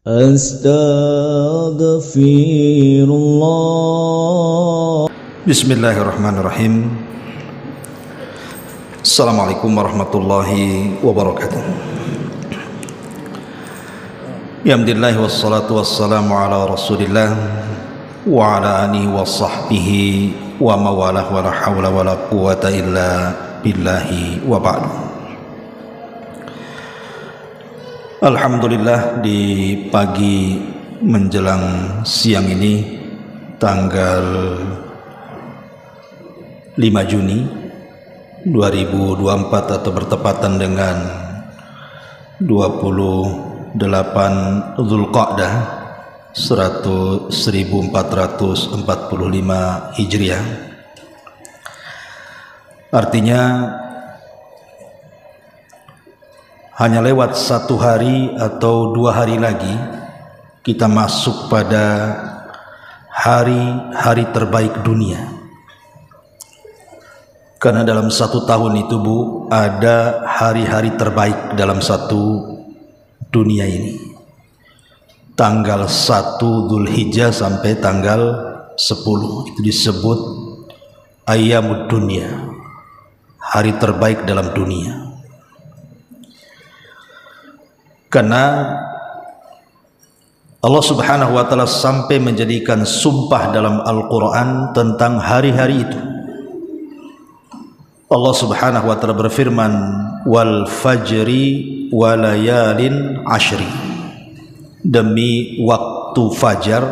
Astaghfirullah. Bismillahirrahmanirrahim. Assalamualaikum warahmatullahi wabarakatuh. Alhamdulillah wassalatu wassalamu ala Rasulillah wa ala alihi wa sahbihi wa mawalah wa la hawla wa la quwata illa billahi wa ba'du. Alhamdulillah, di pagi menjelang siang ini tanggal 5 Juni 2024 atau bertepatan dengan 28 Dzulqa'dah 1445 Hijriah. Artinya hanya lewat 1 hari atau 2 hari lagi kita masuk pada hari-hari terbaik dunia. Karena dalam 1 tahun itu, Bu, ada hari-hari terbaik dalam 1 dunia ini. Tanggal 1 Dzulhijjah sampai tanggal 10 itu disebut Ayyamud Dunya, hari terbaik dalam dunia. Karena Allah Subhanahu wa ta'ala sampai menjadikan sumpah dalam Al-Quran tentang hari-hari itu. Allah Subhanahu wa ta'ala berfirman, wal fajri walayalin ashri, demi waktu fajar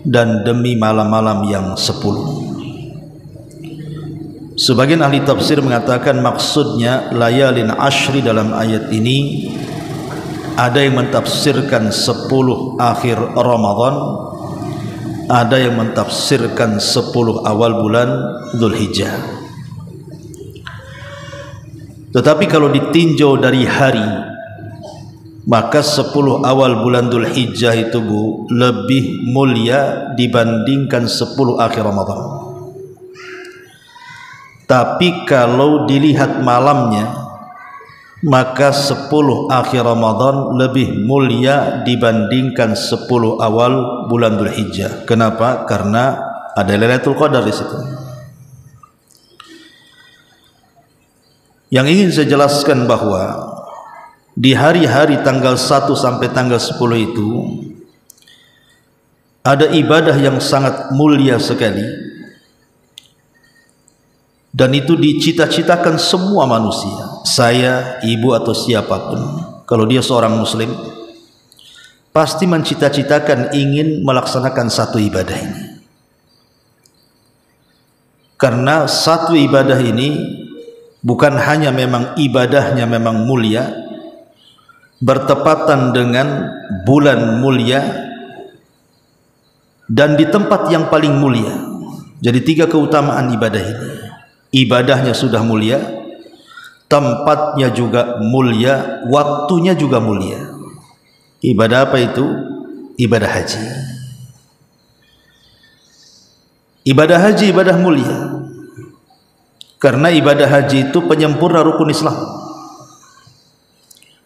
dan demi malam-malam yang 10. Sebagian ahli tafsir mengatakan maksudnya layalin ashri dalam ayat ini, ada yang mentafsirkan 10 akhir Ramadan, ada yang mentafsirkan 10 awal bulan Dzulhijjah. Tetapi kalau ditinjau dari hari, maka 10 awal bulan Dzulhijjah itu, Bu, lebih mulia dibandingkan 10 akhir Ramadan. Tapi kalau dilihat malamnya, maka 10 akhir Ramadan lebih mulia dibandingkan 10 awal bulan Dzulhijjah. Kenapa? Karena ada Lailatul Qadar di situ. Yang ingin saya jelaskan bahwa di hari-hari tanggal 1 sampai tanggal 10 itu ada ibadah yang sangat mulia sekali, dan itu dicita-citakan semua manusia, saya, ibu atau siapapun, kalau dia seorang muslim pasti mencita-citakan ingin melaksanakan satu ibadah ini. Karena satu ibadah ini bukan hanya memang ibadahnya memang mulia, bertepatan dengan bulan mulia, dan di tempat yang paling mulia. Jadi 3 keutamaan ibadah ini. Ibadahnya sudah mulia, tempatnya juga mulia, waktunya juga mulia. Ibadah apa itu? Ibadah haji. Ibadah haji ibadah mulia, karena ibadah haji itu penyempurna rukun Islam,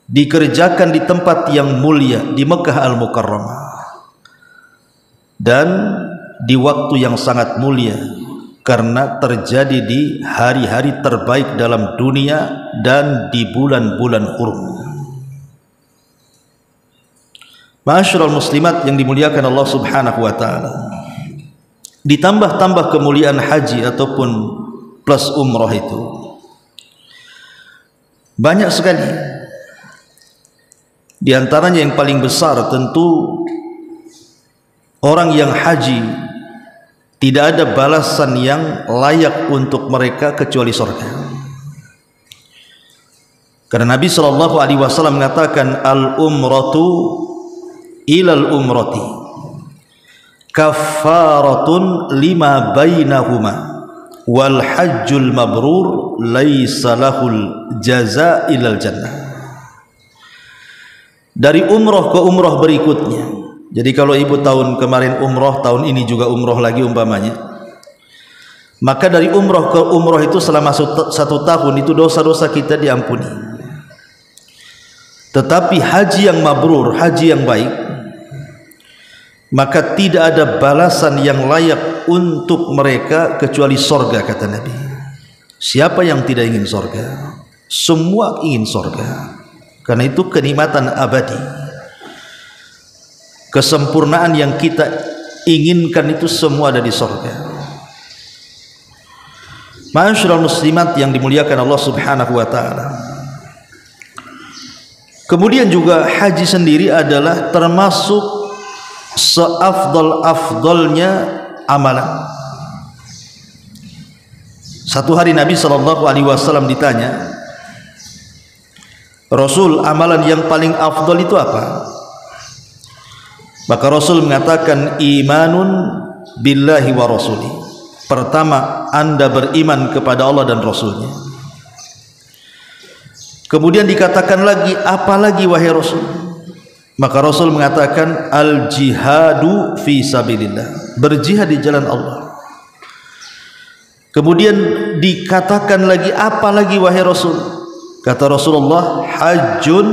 dikerjakan di tempat yang mulia, di Mekah Al-Mukarramah, dan di waktu yang sangat mulia, karena terjadi di hari-hari terbaik dalam dunia dan di bulan-bulan hurum. Ma'asyiral muslimat yang dimuliakan Allah Subhanahu wa ta'ala, ditambah-tambah kemuliaan haji ataupun plus umrah itu banyak sekali. Di antaranya yang paling besar tentu orang yang haji tidak ada balasan yang layak untuk mereka kecuali surga. Karena Nabi sallallahu alaihi wasallam mengatakan, al-umratu ilal umrati kaffaratun lima bainahuma wal hajjul mabrur laisa lahul jazaa ilal jannah. Dari umrah ke umrah berikutnya. Jadi kalau ibu tahun kemarin umroh, tahun ini juga umroh lagi umpamanya, maka dari umroh ke umroh itu selama 1 tahun itu dosa-dosa kita diampuni. Tetapi haji yang mabrur, haji yang baik, maka tidak ada balasan yang layak untuk mereka kecuali sorga, kata Nabi. Siapa yang tidak ingin sorga? Semua ingin sorga, karena itu kenikmatan abadi, kesempurnaan yang kita inginkan itu semua ada di sorga. Ma'asyiral muslimat yang dimuliakan Allah Subhanahu wa ta'ala. Kemudian juga haji sendiri adalah termasuk seafdal-afdalnya amalan. Satu hari Nabi SAW ditanya, Rasul, amalan yang paling afdal itu apa? Maka Rasul mengatakan, imanun billahi wa rasuli. Pertama, Anda beriman kepada Allah dan Rasulnya. Kemudian dikatakan lagi, apa lagi wahai Rasul? Maka Rasul mengatakan, al jihadu fi sabilillah, berjihad di jalan Allah. Kemudian dikatakan lagi, apa lagi wahai Rasul? Kata Rasulullah, hajjun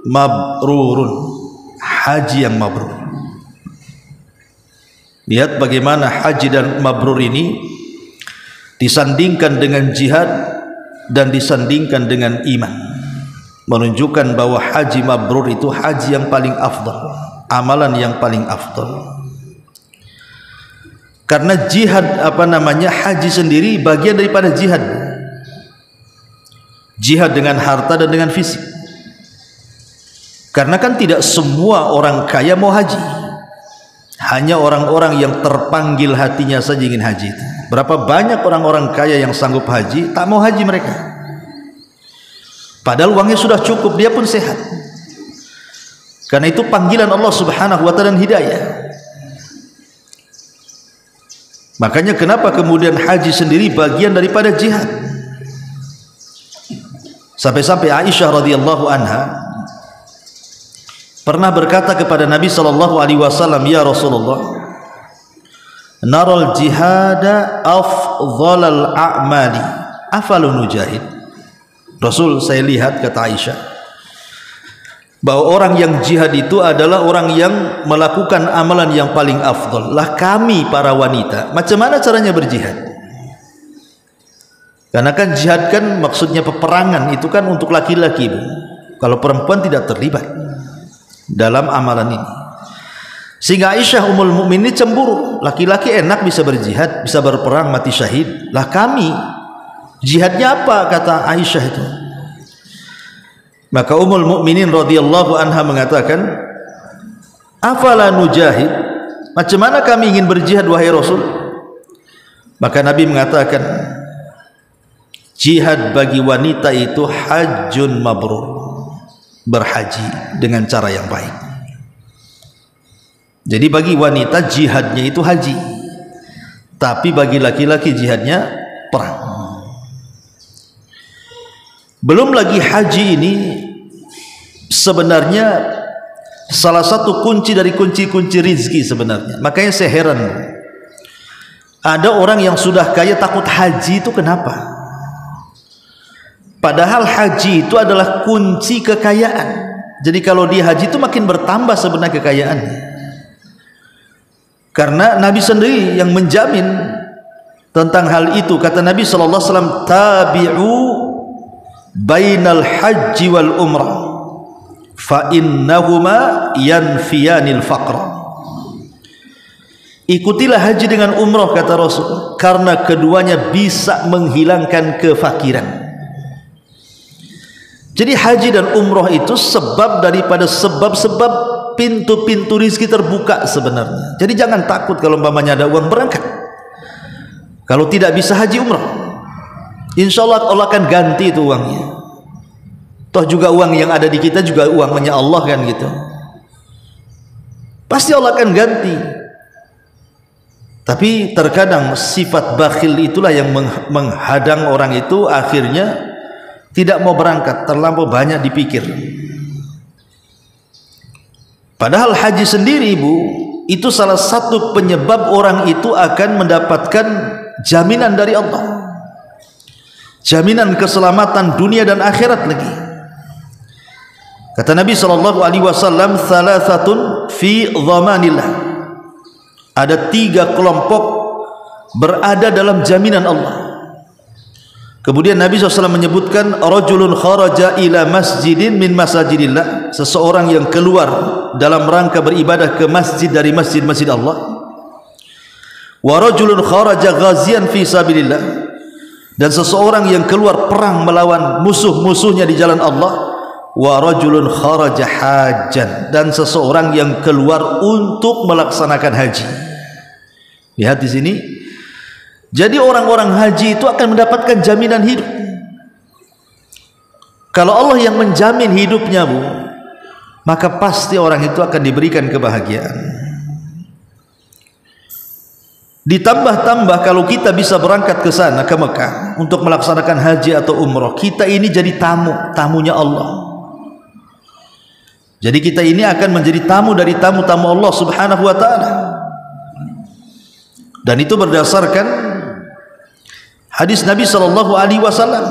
mabrurun, haji yang mabrur. Lihat bagaimana haji dan mabrur ini disandingkan dengan jihad dan disandingkan dengan iman, menunjukkan bahwa haji mabrur itu haji yang paling afdal, amalan yang paling afdal. Karena jihad haji sendiri bagian daripada jihad, jihad dengan harta dan dengan fisik. Karena kan tidak semua orang kaya mau haji, hanya orang-orang yang terpanggil hatinya saja ingin haji. Berapa banyak orang-orang kaya yang sanggup haji, tak mau haji mereka, padahal uangnya sudah cukup, dia pun sehat. Karena itu panggilan Allah Subhanahu wa ta'ala dan hidayah. Makanya kenapa kemudian haji sendiri bagian daripada jihad. Sampai-sampai Aisyah radhiyallahu anha pernah berkata kepada Nabi SAW, ya Rasulullah, naral jihada afdhalal a'mali afalu nujahid. Rasul, saya lihat, kata Aisyah, bahwa orang yang jihad itu adalah orang yang melakukan amalan yang paling afdal. Lah kami para wanita, macam mana caranya berjihad? Karena kan jihad kan maksudnya peperangan, itu kan untuk laki-laki, Bu. Kalau perempuan tidak terlibat dalam amalan ini. Sehingga Aisyah Ummul Mukminin cemburu, laki-laki enak bisa berjihad, bisa berperang, mati syahid. Lah kami jihadnya apa, kata Aisyah itu. Maka Ummul Mukminin radhiyallahu anha mengatakan, afala nujahid, macam mana kami ingin berjihad wahai Rasul? Maka Nabi mengatakan, jihad bagi wanita itu hajjun mabrur, berhaji dengan cara yang baik. Jadi bagi wanita jihadnya itu haji, tapi bagi laki-laki jihadnya perang. Belum lagi haji ini sebenarnya salah satu kunci dari kunci-kunci rizki sebenarnya. Makanya saya heran, ada orang yang sudah kaya takut haji, itu kenapa? Padahal haji itu adalah kunci kekayaan. Jadi kalau dia haji itu makin bertambah sebenarnya kekayaannya. Karena Nabi sendiri yang menjamin tentang hal itu. Kata Nabi SAW, tabi'u bainal haji wal umrah fa innahuma yanfiyanil faqra. Ikutilah haji dengan umrah, kata Rasul, karena keduanya bisa menghilangkan kefakiran. Jadi haji dan umrah itu sebab daripada sebab-sebab pintu-pintu rizki terbuka sebenarnya. Jadi jangan takut kalau umpamanya ada uang, berangkat. Kalau tidak bisa haji umrah, insya Allah Allah akan ganti itu uangnya. Toh juga uang yang ada di kita juga uangnya Allah kan gitu. Pasti Allah akan ganti. Tapi terkadang sifat bakhil itulah yang menghadang orang itu, akhirnya tidak mau berangkat, terlampau banyak dipikir. Padahal haji sendiri, Ibu, itu salah satu penyebab orang itu akan mendapatkan jaminan dari Allah, jaminan keselamatan dunia dan akhirat lagi. Kata Nabi SAW, thalathatun fi dhamanillah. Ada 3 kelompok berada dalam jaminan Allah. Kemudian Nabi SAW menyebutkan, rajulun kharaja ila masjidin min masajidillah, seseorang yang keluar dalam rangka beribadah ke masjid dari masjid-masjid Allah. Wa rajulun kharaja ghazian fi sabilillah, dan seseorang yang keluar perang melawan musuh-musuhnya di jalan Allah. Wa rajulun kharaja hajjan, dan seseorang yang keluar untuk melaksanakan haji. Lihat di sini. Jadi orang-orang haji itu akan mendapatkan jaminan hidup. Kalau Allah yang menjamin hidupnya, Bu, maka pasti orang itu akan diberikan kebahagiaan. Ditambah-tambah kalau kita bisa berangkat ke sana, ke Mekah, untuk melaksanakan haji atau umrah, kita ini jadi tamunya Allah. Jadi kita ini akan menjadi tamu dari tamu-tamu Allah Subhanahu wa ta'ala. Dan itu berdasarkan hadis Nabi sallallahu alaihi wasallam.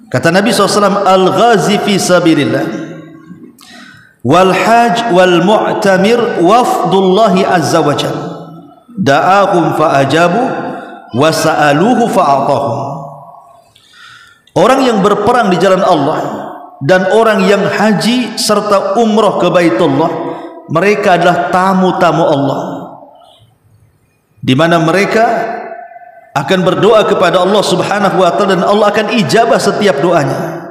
Kata Nabi SAW, al-ghazi fi sabilillah wal hajj wal mu'tamir wafdullahi azza wa jalla da'ahum fa ajabu wa sa'aluhu fa a'tahum. Orang yang berperang di jalan Allah dan orang yang haji serta umrah ke Baitullah, mereka adalah tamu-tamu Allah, di mana mereka akan berdoa kepada Allah Subhanahu wa ta'ala, dan Allah akan ijabah setiap doanya.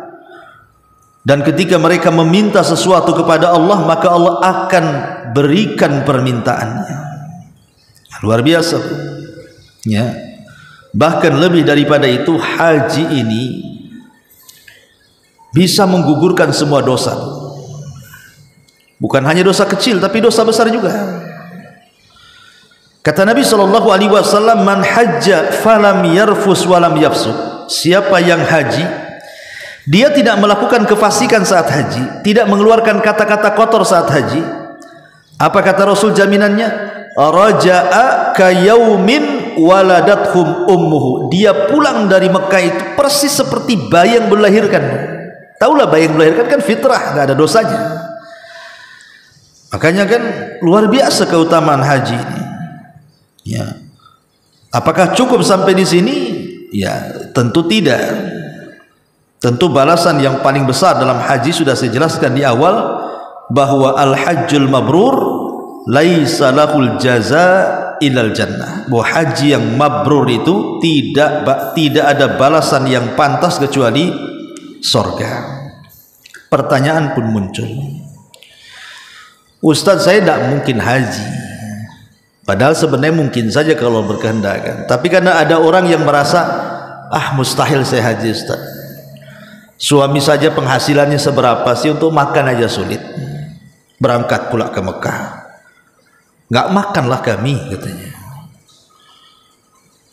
Dan ketika mereka meminta sesuatu kepada Allah, maka Allah akan berikan permintaannya. Luar biasa, ya. Bahkan lebih daripada itu, haji ini bisa menggugurkan semua dosa. Bukan hanya dosa kecil, tapi dosa besar juga. Kata Nabi SAW, man hajja falam yarfus walam yafsuk. Siapa yang haji, dia tidak melakukan kefasikan saat haji, tidak mengeluarkan kata-kata kotor saat haji. Apa kata Rasul jaminannya? Raja'a kayaumin waladathum ummuhu. Dia pulang dari Mekah itu persis seperti bayi yang melahirkan. Taulah bayi yang melahirkan kan fitrah, tidak ada dosanya. Makanya kan luar biasa keutamaan haji ini. Ya. Apakah cukup sampai di sini? Ya, tentu tidak. Tentu balasan yang paling besar dalam haji sudah saya jelaskan di awal, bahwa al-hajjul mabrur laisa lahul jaza ilal jannah. Bahwa haji yang mabrur itu tidak ada balasan yang pantas kecuali surga. Pertanyaan pun muncul, Ustaz, saya tidak mungkin haji. Padahal sebenarnya mungkin saja kalau berkehendak. Tapi karena ada orang yang merasa, mustahil saya haji, Ustaz. Suami saja penghasilannya seberapa sih, untuk makan aja sulit. Berangkat pula ke Mekah, nggak makanlah kami, katanya.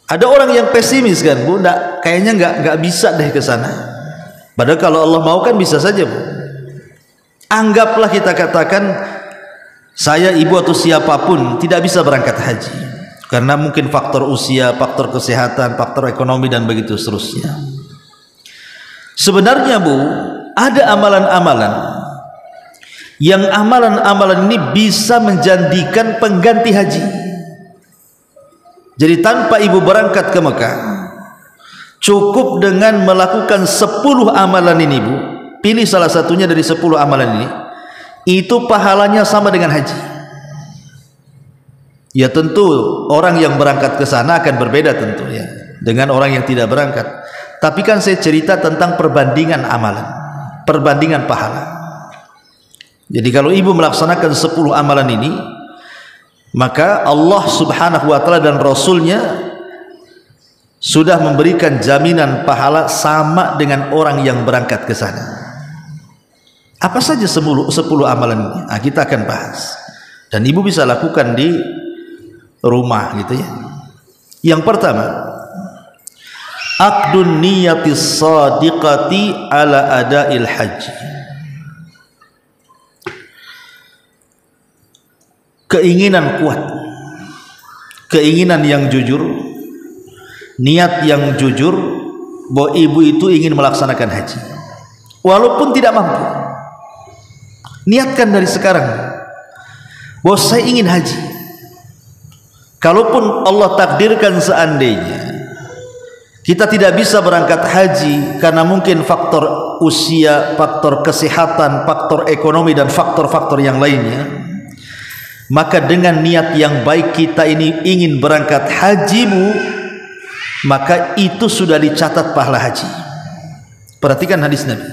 Ada orang yang pesimis kan, Bu, kayaknya nggak bisa deh ke sana. Padahal kalau Allah mau kan bisa saja, Bu. Anggaplah kita katakan saya, ibu atau siapapun tidak bisa berangkat haji karena mungkin faktor usia, faktor kesehatan, faktor ekonomi, dan begitu seterusnya. Sebenarnya, Bu, ada amalan-amalan yang amalan-amalan ini bisa menjadikan pengganti haji. Jadi tanpa ibu berangkat ke Mekah, cukup dengan melakukan 10 amalan ini, Bu. Pilih salah satunya dari 10 amalan ini, itu pahalanya sama dengan haji. Ya tentu orang yang berangkat ke sana akan berbeda tentu ya dengan orang yang tidak berangkat. Tapi kan saya cerita tentang perbandingan amalan, perbandingan pahala. Jadi kalau ibu melaksanakan 10 amalan ini, maka Allah Subhanahu wa ta'ala dan Rasulnya sudah memberikan jaminan pahala sama dengan orang yang berangkat ke sana. Apa saja 10 amalan ini? Kita akan bahas. Dan ibu bisa lakukan di rumah gitu ya. Yang pertama, aqdun niyatis sadiqati ala ada'il haji. Keinginan kuat, keinginan yang jujur, niat yang jujur bahwa ibu itu ingin melaksanakan haji walaupun tidak mampu. Niatkan dari sekarang bahwa saya ingin haji. Kalaupun Allah takdirkan seandainya kita tidak bisa berangkat haji karena mungkin faktor usia, faktor kesehatan, faktor ekonomi, dan faktor-faktor yang lainnya, maka dengan niat yang baik kita ini ingin berangkat hajimu, maka itu sudah dicatat pahala haji. Perhatikan hadis Nabi.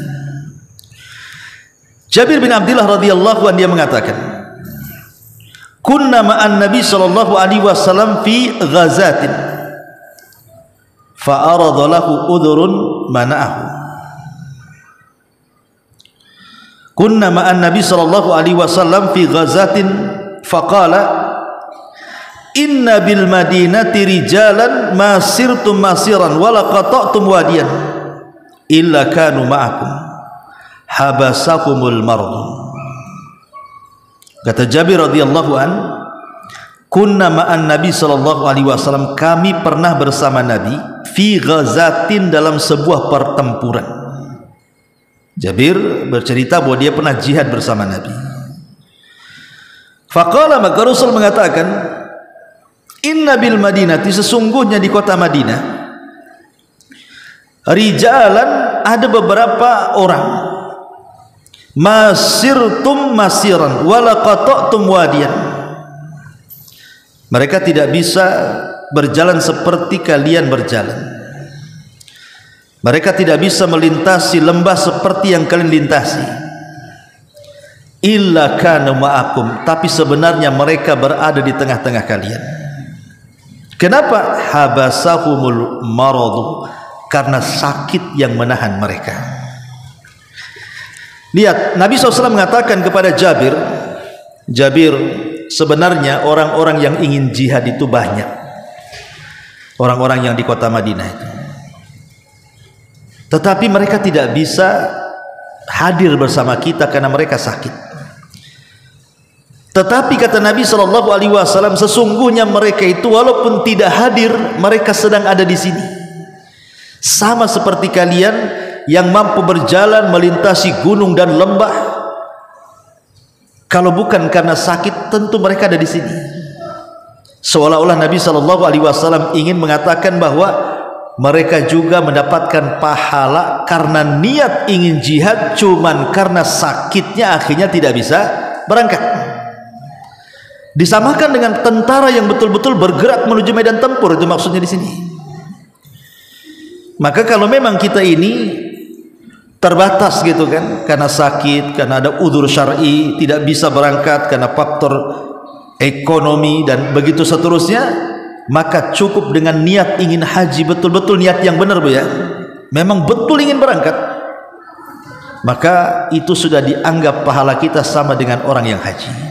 Jabir bin Abdullah radhiyallahu anhu dia mengatakan, kunna ma'an Nabi sallallahu alaihi wasallam fi ghazatin fa arada lahu udhrun mana'ahu. Kunna ma'an Nabi sallallahu alaihi wasallam fi ghazatin faqala inna bil madinati rijalan ma sirtum masiran wa la qata'tum wadiyan illa kanu ma'akum habasakumul mardu. Kata Jabir radhiyallahu an, kunna ma'an Nabi sallallahu alaihi wasallam, kami pernah bersama Nabi fi ghazatin, dalam sebuah pertempuran. Jabir bercerita bahwa dia pernah jihad bersama Nabi. Faqala, maka Rasul mengatakan, inna bil madinati, sesungguhnya di kota Madinah, rijalan, ada beberapa orang, masirtum masiran wala qata'tum wadiyan, mereka tidak bisa berjalan seperti kalian berjalan, mereka tidak bisa melintasi lembah seperti yang kalian lintasi, illa kana ma'akum, tapi sebenarnya mereka berada di tengah-tengah kalian. Kenapa? Habasahumul maradu, karena sakit yang menahan mereka. Lihat, Nabi SAW mengatakan kepada Jabir, Jabir, sebenarnya orang-orang yang ingin jihad itu banyak, orang-orang yang di kota Madinah itu, tetapi mereka tidak bisa hadir bersama kita karena mereka sakit. Tetapi kata Nabi SAW, sesungguhnya mereka itu walaupun tidak hadir, mereka sedang ada di sini, sama seperti kalian yang mampu berjalan melintasi gunung dan lembah. Kalau bukan karena sakit, tentu mereka ada di sini. Seolah-olah Nabi SAW ingin mengatakan bahwa mereka juga mendapatkan pahala karena niat ingin jihad, cuman karena sakitnya akhirnya tidak bisa berangkat. Disamakan dengan tentara yang betul-betul bergerak menuju medan tempur, itu maksudnya di sini. Maka kalau memang kita ini terbatas gitu kan, karena sakit, karena ada udzur syar'i, tidak bisa berangkat karena faktor ekonomi dan begitu seterusnya, maka cukup dengan niat ingin haji, betul-betul niat yang benar Bu ya, memang betul ingin berangkat, maka itu sudah dianggap pahala kita sama dengan orang yang haji.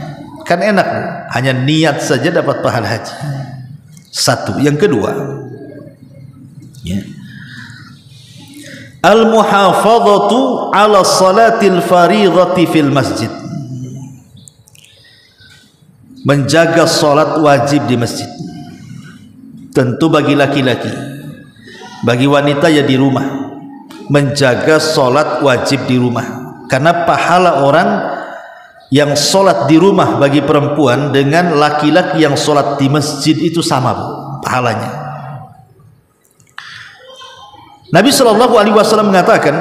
Kan enak Bu, hanya niat saja dapat pahala haji. Satu. Yang kedua, ya, al-muhafadhatu ala salatil fariidhati fil masjid, menjaga salat wajib di masjid. Tentu bagi laki-laki, bagi wanita ya di rumah, menjaga salat wajib di rumah, karena pahala orang yang salat di rumah bagi perempuan dengan laki-laki yang salat di masjid itu sama Bu, pahalanya. Nabi SAW mengatakan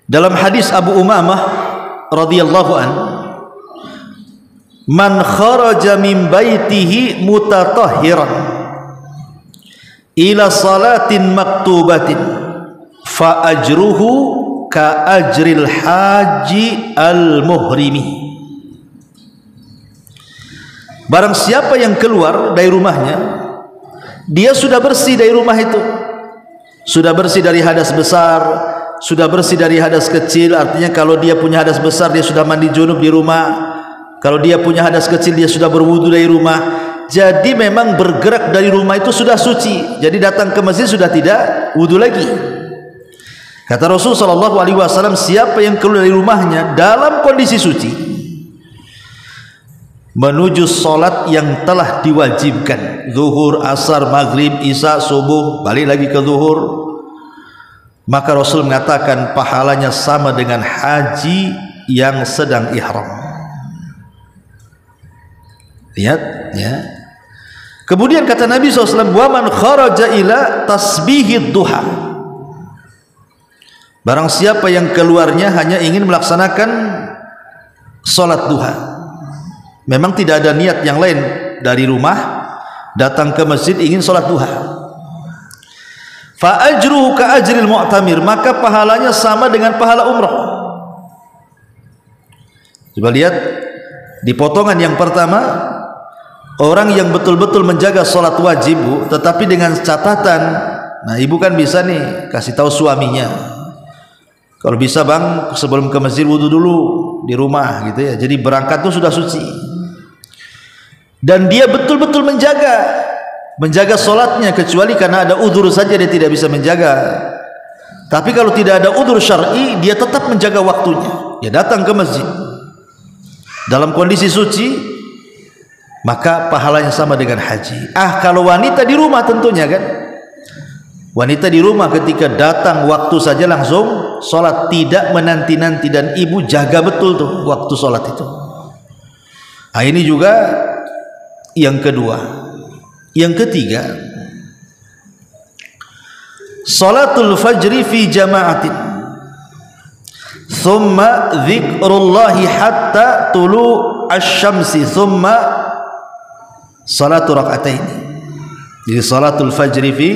dalam hadis Abu Umamah radhiyallahu an, man kharaja min baitihi mutatahhiran ila salatin maktubatin fa ajruhu ka ajril haji al muhrimi. Barang siapa yang keluar dari rumahnya, dia sudah bersih dari rumah itu, sudah bersih dari hadas besar, sudah bersih dari hadas kecil. Artinya kalau dia punya hadas besar, dia sudah mandi junub di rumah. Kalau dia punya hadas kecil, dia sudah berwudu dari rumah. Jadi memang bergerak dari rumah itu sudah suci. Jadi datang ke masjid sudah tidak wudu lagi. Kata Rasul SAW, siapa yang keluar dari rumahnya dalam kondisi suci menuju solat yang telah diwajibkan, zuhur, asar, maghrib, isya, subuh, balik lagi ke zuhur, maka Rasul mengatakan pahalanya sama dengan haji yang sedang ihram. Lihat ya. Kemudian kata Nabi SAW, wa man kharaja ila tasbihid duha, barang siapa yang keluarnya hanya ingin melaksanakan salat duha, memang tidak ada niat yang lain, dari rumah datang ke masjid ingin salat duha, fa ajruhu ka ajril mu'tamir, maka pahalanya sama dengan pahala umrah. Coba lihat di potongan yang pertama, orang yang betul-betul menjaga sholat wajib, Bu, tetapi dengan catatan, nah ibu kan bisa nih kasih tahu suaminya, kalau bisa bang sebelum ke masjid wudu dulu di rumah gitu ya, jadi berangkat tuh sudah suci, dan dia betul-betul menjaga sholatnya, kecuali karena ada udzur saja dia tidak bisa menjaga. Tapi kalau tidak ada udzur syar'i, dia tetap menjaga waktunya, dia datang ke masjid dalam kondisi suci, maka pahalanya sama dengan haji. Kalau wanita di rumah tentunya kan, wanita di rumah ketika datang waktu saja langsung sholat, tidak menanti-nanti, dan ibu jaga betul tuh waktu sholat itu. Nah, ini juga yang kedua. Yang ketiga, sholatul fajri fi jama'atin, thumma dzikrullahi hatta tulu asy-syamsi, thumma salatu rak'ataini. Jadi salatul fajri fi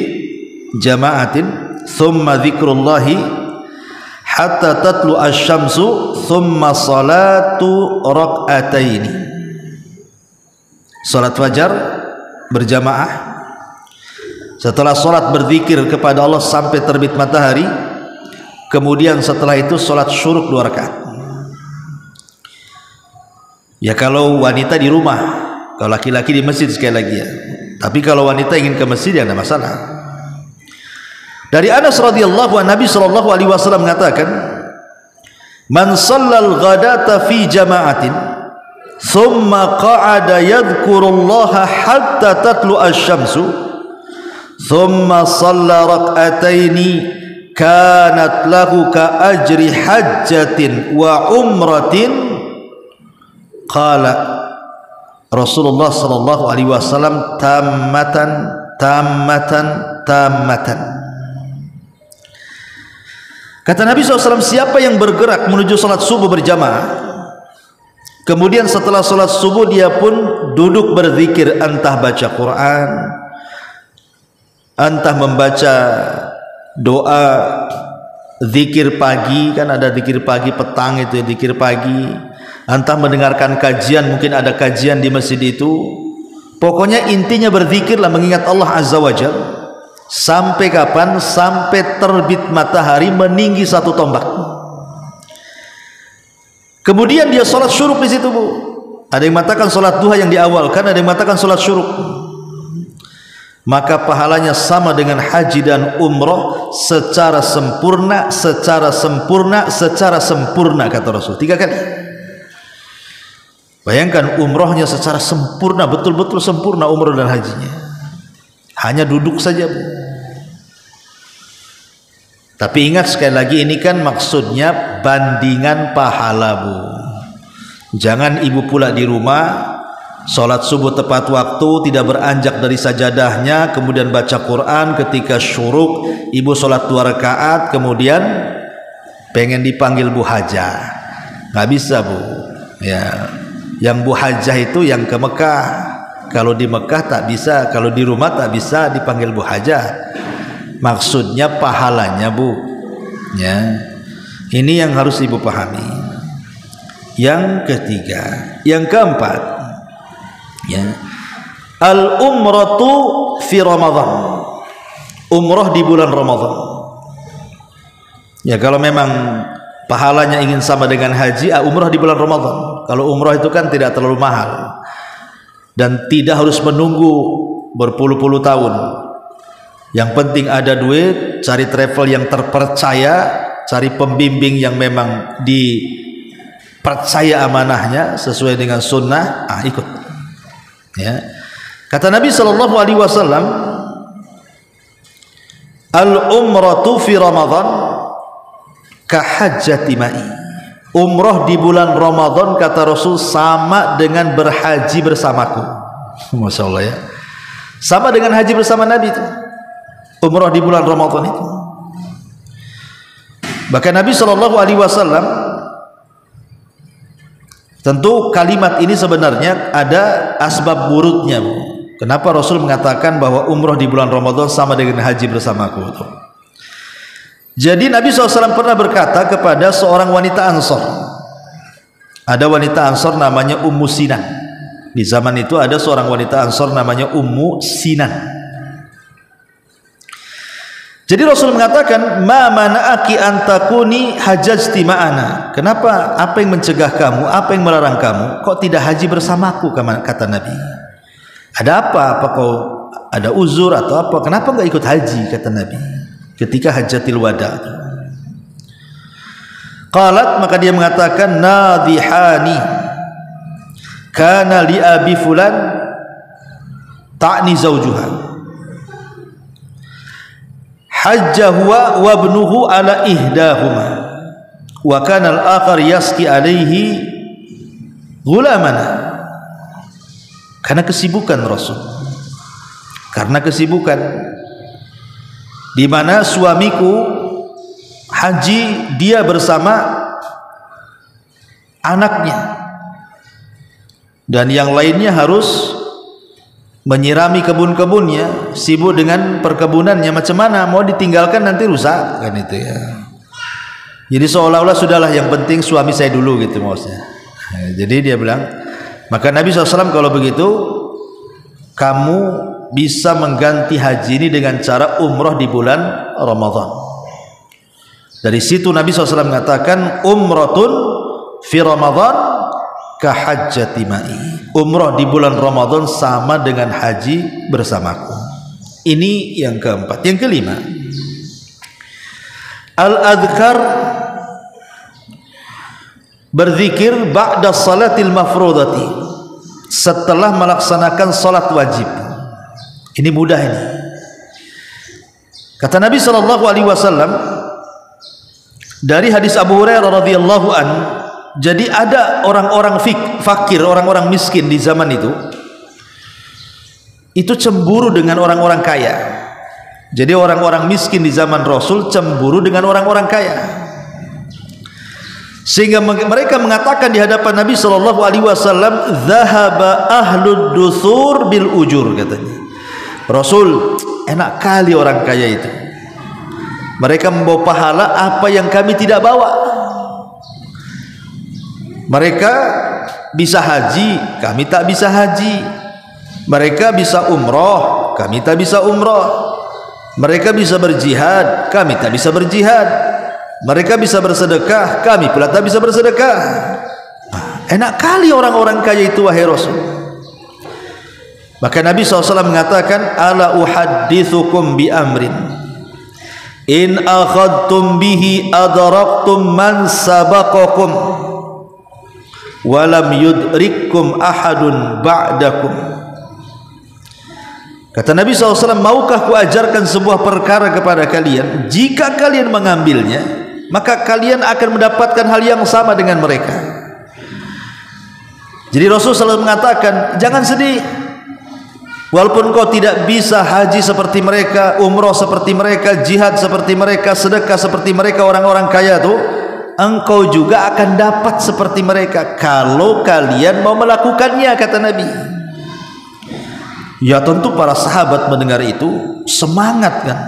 jama'atin, thumma dzikrullahi hatta tatlu asy-syamsu, thumma salatu rak'ataini. Salat fajar berjamaah, setelah salat berzikir kepada Allah sampai terbit matahari, kemudian setelah itu salat syuruk 2 rakaat. Ya kalau wanita di rumah, kalau laki-laki di masjid sekali lagi ya. Tapi kalau wanita ingin ke masjid ya tidak masalah. Dari Anas radhiyallahu anhu, Nabi sallallahu alaihi wasallam mengatakan, "Man shallal ghadata fi jama'atin, thumma qa'ada yadhkurullaha hatta tatlu asy-syamsu, thumma shalla rak'ataini, kanat lahu ka ajri hajjatin wa umratin." Qala Rasulullah sallallahu alaihi wasallam, tammatan. Kata Nabi SAW, siapa yang bergerak menuju salat subuh berjamaah, kemudian setelah salat subuh dia pun duduk berzikir, entah baca Quran, entah membaca doa zikir pagi, kan ada zikir pagi petang itu ya, zikir pagi, entah mendengarkan kajian, mungkin ada kajian di masjid itu, pokoknya intinya berzikirlah, mengingat Allah Azza wa Jalla. Sampai kapan? Sampai terbit matahari meninggi 1 tombak. Kemudian dia sholat syuruk di situ, Bu. Ada yang mengatakan sholat duha yang diawalkan, ada yang mengatakan sholat syuruk. Maka pahalanya sama dengan haji dan umroh secara sempurna, kata Rasul 3 kali. Bayangkan umrohnya secara sempurna, betul-betul sempurna umroh dan hajinya. Hanya duduk saja, Bu. Tapi ingat sekali lagi, ini kan maksudnya bandingan pahala, Bu. Jangan ibu pula di rumah sholat subuh tepat waktu, tidak beranjak dari sajadahnya, kemudian baca Quran, ketika syuruk ibu sholat 2 rakaat, kemudian pengen dipanggil Bu Hajah. Nggak bisa, Bu. Ya, yang Bu Hajah itu yang ke Mekah. Kalau di Mekah tak bisa, kalau di rumah tak bisa dipanggil Bu Hajah. Maksudnya pahalanya, Bu. Ya, ini yang harus ibu pahami. Yang ketiga, yang keempat, ya, al umratu fi Ramadan. Umrah di bulan Ramadan. Ya, kalau memang pahalanya ingin sama dengan haji, umrah di bulan Ramadan. Kalau umrah itu kan tidak terlalu mahal dan tidak harus menunggu berpuluh-puluh tahun. Yang penting ada duit, cari travel yang terpercaya, cari pembimbing yang memang dipercaya amanahnya sesuai dengan sunnah, ikut. Ya. Kata Nabi sallallahu alaihi wasallam, al umratu fi Ramadan ka hajjati ma'i. umroh di bulan Ramadan kata Rasul sama dengan berhaji bersamaku. Masya Allah ya, sama dengan haji bersama Nabi itu, umroh di bulan Ramadan itu. Bahkan Nabi SAW, tentu kalimat ini sebenarnya ada asbab burutnya. Kenapa Rasul mengatakan bahwa umroh di bulan Ramadan sama dengan haji bersamaku itu? Jadi Nabi SAW pernah berkata kepada seorang wanita Ansor. Ada wanita Ansor namanya Ummu Sinan. Di zaman itu ada seorang wanita Ansor namanya Ummu Sinan. Jadi Rasul mengatakan, ma mana'aki antakuni hajjati ma'ana. Kenapa? Apa yang mencegah kamu? Apa yang melarang kamu? Kok tidak haji bersamaku? Kata Nabi. Ada apa? Apa kau ada uzur atau apa? Kenapa enggak ikut haji? Kata Nabi ketika hajjatil wada. Qalat, maka dia mengatakan, nadhihani kana li abi fulan ta'ni zawjuha hajja huwa wa ibnuhu ala ihdahuma wa kana al-akhar yasqi alaihi ghulamana. Karena kesibukan Rasul, karena kesibukan di mana suamiku haji, dia bersama anaknya dan yang lainnya harus menyirami kebun-kebunnya, sibuk dengan perkebunannya. Macam mana mau ditinggalkan, nanti rusak kan itu ya. Jadi seolah-olah sudahlah, yang penting suami saya dulu gitu maksudnya. Jadi dia bilang, maka Nabi SAW kalau begitu kamu bisa mengganti haji ini dengan cara umroh di bulan Ramadan. Dari situ Nabi SAW mengatakan, umratun fi Ramadan ka hajjati ma'i. Umroh di bulan Ramadan sama dengan haji bersamaku. Ini yang keempat. Yang kelima, al-adhkar, berzikir ba'da salatil mafrudati, setelah melaksanakan salat wajib. Ini mudah ini. Kata Nabi SAW dari hadis Abu Hurairah radhiyallahu an, jadi ada orang-orang fakir, orang-orang miskin di zaman itu cemburu dengan orang-orang kaya. Jadi orang-orang miskin di zaman Rasul cemburu dengan orang-orang kaya, sehingga mereka mengatakan di hadapan Nabi SAW, "Dhahaba ahlud duthur bil ujur," katanya. Rasul, enak kali orang kaya itu. Mereka membawa pahala apa yang kami tidak bawa. Mereka bisa haji, kami tak bisa haji. Mereka bisa umroh, kami tak bisa umroh. Mereka bisa berjihad, kami tak bisa berjihad. Mereka bisa bersedekah, kami pula tak bisa bersedekah. Enak kali orang-orang kaya itu, wahai Rasul. Maka Nabi SAW mengatakan, ala uhaddithukum bi amrin in akhadtum bihi adraktum man sabaqakum walam yudrikkum ahadun ba'dakum. Kata Nabi SAW, maukah ku ajarkan sebuah perkara kepada kalian, jika kalian mengambilnya maka kalian akan mendapatkan hal yang sama dengan mereka. Jadi Rasul selalu mengatakan, jangan sedih, walaupun kau tidak bisa haji seperti mereka, umroh seperti mereka, jihad seperti mereka, sedekah seperti mereka, orang-orang kaya itu, engkau juga akan dapat seperti mereka kalau kalian mau melakukannya, kata Nabi. Ya tentu para sahabat mendengar itu semangat kan.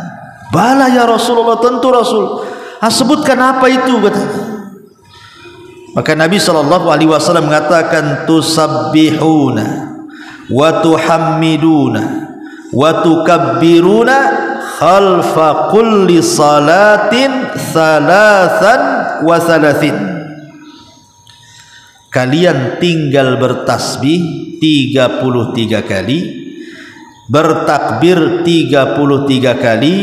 Bala ya Rasulullah, tentu Rasul. Sebutkan apa itu, katanya. Maka Nabi SAW mengatakan, tusabbihuna wa tuhammiduna wa tukabbiruna khalfa kulli salatin thalathan wa thalathin. Kalian tinggal bertasbih 33 kali, bertakbir 33 kali,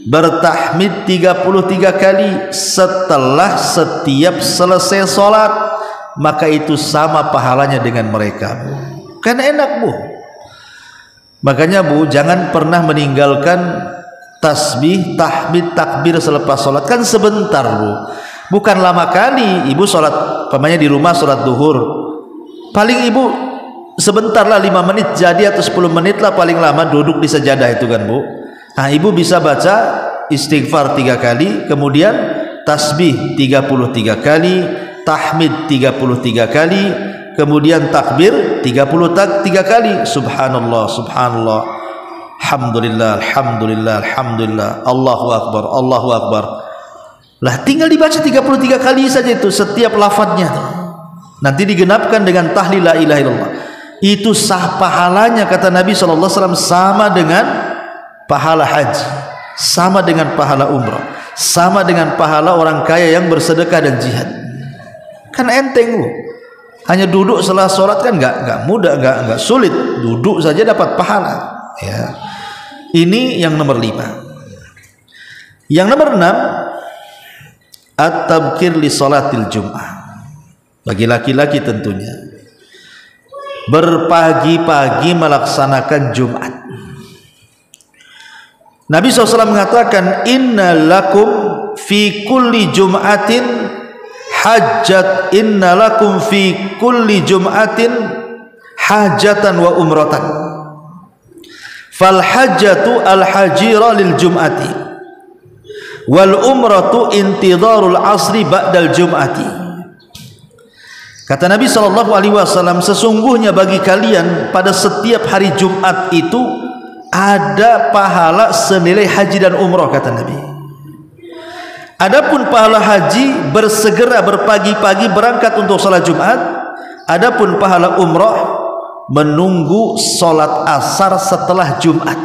bertahmid 33 kali setelah setiap selesai sholat, maka itu sama pahalanya dengan mereka. Kan enak, Bu. Makanya, Bu, jangan pernah meninggalkan tasbih, tahmid, takbir selepas sholat. Kan sebentar, Bu. Bukan lama kali ibu sholat, pamannya di rumah sholat duhur, paling ibu sebentar lah, 5 menit jadi atau 10 menit lah paling lama duduk di sajadah itu kan Bu. Nah ibu bisa baca istighfar 3 kali, kemudian tasbih 33 kali, tahmid 33 kali, kemudian takbir 33 kali, subhanallah subhanallah, alhamdulillah alhamdulillah alhamdulillah, Allahu akbar Allahu akbar. Lah tinggal dibaca 33 kali saja itu setiap lafadznya tuh. Nanti digenapkan dengan tahlil la ilaha illallah. Itu sah pahalanya kata Nabi SAW sama dengan pahala haji, sama dengan pahala umrah, sama dengan pahala orang kaya yang bersedekah dan jihad. Kan enteng Bu. Hanya duduk setelah sholat kan nggak mudah, nggak sulit. Duduk saja dapat pahala. Ya. Ini yang nomor 5. Yang nomor 6, at-tabkir li salatil jum'ah. Bagi laki-laki tentunya berpagi-pagi melaksanakan Jumat. Nabi SAW mengatakan, inna lakum fi kulli jum'atin hajat, inna lakum fi kulli jum'atin hajatan wa umratan, fal hajjatu al hajira lil jum'ati wal umratu intidharul asri ba'dal jum'ati. Kata Nabi SAW, sesungguhnya bagi kalian pada setiap hari Jumat itu ada pahala senilai haji dan umrah, kata Nabi. Adapun pahala haji bersegera berpagi-pagi berangkat untuk salat Jumat, adapun pahala umrah menunggu salat asar setelah Jumat.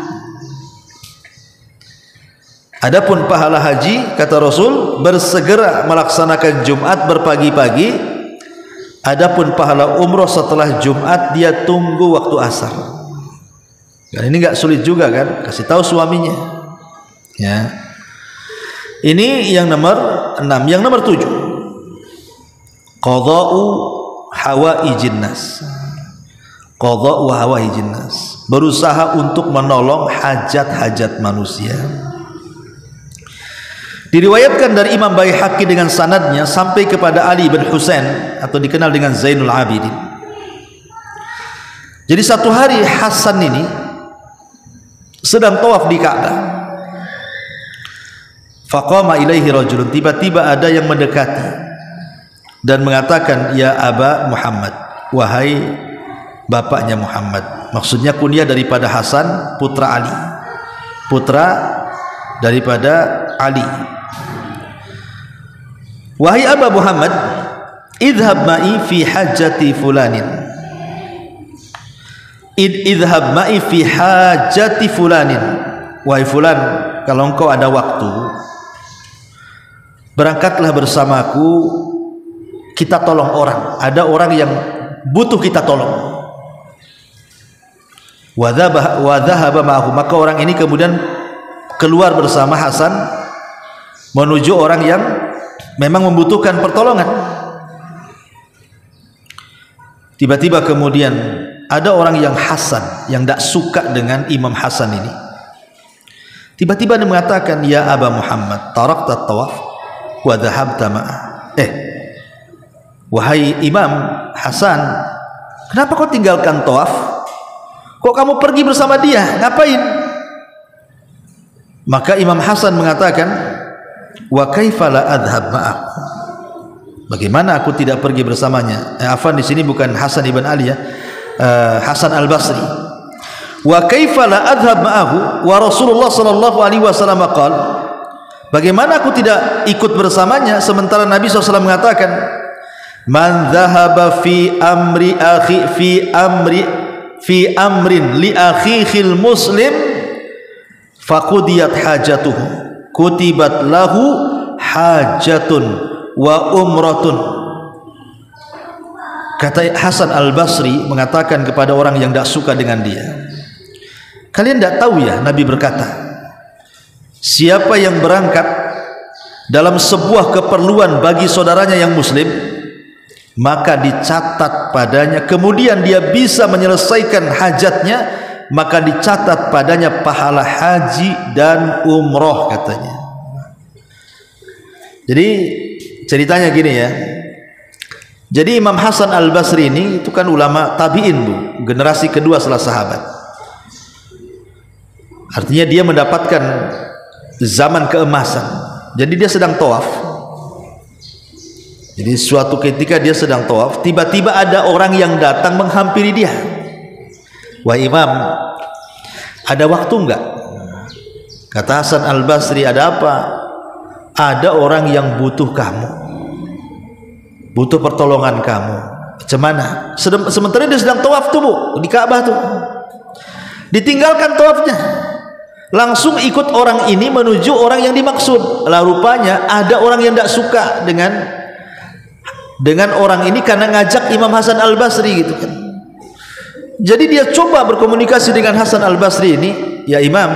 Adapun pahala haji kata Rasul bersegera melaksanakan Jumat berpagi-pagi, adapun pahala umrah setelah Jumat dia tunggu waktu asar. Dan ini nggak sulit juga kan, kasih tahu suaminya. Ya. Ini yang nomor 6. Yang nomor 7, qada'u hawaijin nas. Qada'u hawaijin nas, berusaha untuk menolong hajat-hajat manusia. Diriwayatkan dari Imam Baihaqi dengan sanadnya sampai kepada Ali bin Husain atau dikenal dengan Zainul Abidin. Jadi satu hari Hasan ini sedang tawaf di Ka'bah. Faqama ilaihi rajulun, tiba-tiba ada yang mendekati dan mengatakan, ya Aba Muhammad, wahai bapaknya Muhammad. Maksudnya kunyah daripada Hasan, putra Ali, putra daripada Ali. Wahai Aba Muhammad, idhab ma'i fi hajati fulanin, idhab ma'i fi hajati fulanin. Wahai fulan, kalau engkau ada waktu, berangkatlah bersamaku, kita tolong orang. Ada orang yang butuh kita tolong. Wa dhahaba ma'ahu, maka orang ini kemudian keluar bersama Hasan menuju orang yang memang membutuhkan pertolongan. Tiba-tiba kemudian ada orang yang Hasan, yang tidak suka dengan Imam Hasan ini. Tiba-tiba dia mengatakan, ya Aba Muhammad, tarakta tawaf wa dhahabta ma'ah. Wahai Imam Hasan, kenapa kau tinggalkan tawaf? Kok kamu pergi bersama dia? Ngapain? Maka Imam Hasan mengatakan, wa kaifa la adhhab ma'ah? Bagaimana aku tidak pergi bersamanya? Afan, di sini bukan Hasan ibn Ali ya, Hasan Al-Basri. Wa kaifa la adhhab ma'ahu wa Rasulullah sallallahu alaihi wasallam qala, bagaimana aku tidak ikut bersamanya sementara Nabi SAW mengatakan, man dhahaba fi amri akhi fi amrin li akhihil muslim faqudiyat hajatuhu kutibat lahu hajatun wa umratun. Kata Hasan Al-Basri mengatakan kepada orang yang tidak suka dengan dia, kalian tidak tahu ya, Nabi berkata, siapa yang berangkat dalam sebuah keperluan bagi saudaranya yang muslim, maka dicatat padanya, kemudian dia bisa menyelesaikan hajatnya, maka dicatat padanya pahala haji dan umroh, katanya. Jadi ceritanya gini ya. Jadi Imam Hasan Al-Basri ini itu kan ulama tabi'in Bu, generasi kedua setelah sahabat. Artinya dia mendapatkan zaman keemasan. Jadi dia sedang tawaf. Jadi suatu ketika dia sedang tawaf, tiba-tiba ada orang yang datang menghampiri dia. Wah Imam, ada waktu enggak? Kata Hasan Al-Basri, ada apa? Ada orang yang butuh kamu, butuh pertolongan kamu. Macam mana? Sementara dia sedang tawaf tuh Bu, di Ka'bah tuh. Ditinggalkan tawafnya, langsung ikut orang ini menuju orang yang dimaksud. Lah rupanya ada orang yang tidak suka dengan orang ini karena ngajak Imam Hasan Al-Basri gitu kan. Jadi dia coba berkomunikasi dengan Hasan Al-Basri ini, ya Imam,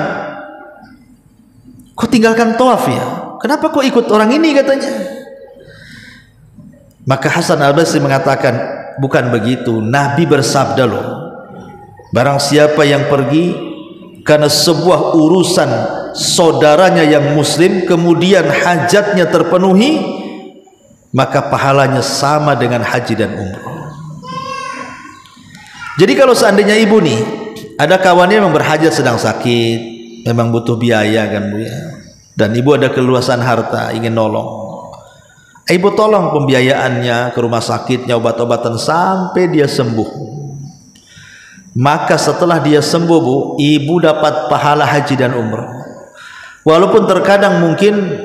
kok tinggalkan tawaf ya? Kenapa kok ikut orang ini katanya? Maka Hasan Al-Basri mengatakan, bukan begitu. Nabi bersabda loh, barang siapa yang pergi karena sebuah urusan saudaranya yang muslim kemudian hajatnya terpenuhi, maka pahalanya sama dengan haji dan umrah. Jadi kalau seandainya ibu nih ada kawannya yang berhajat sedang sakit, memang butuh biaya kan Bu ya, dan ibu ada keluasan harta ingin nolong, ibu tolong pembiayaannya ke rumah sakitnya, obat-obatan sampai dia sembuh. Maka setelah dia sembuh Bu, ibu dapat pahala haji dan umrah. Walaupun terkadang mungkin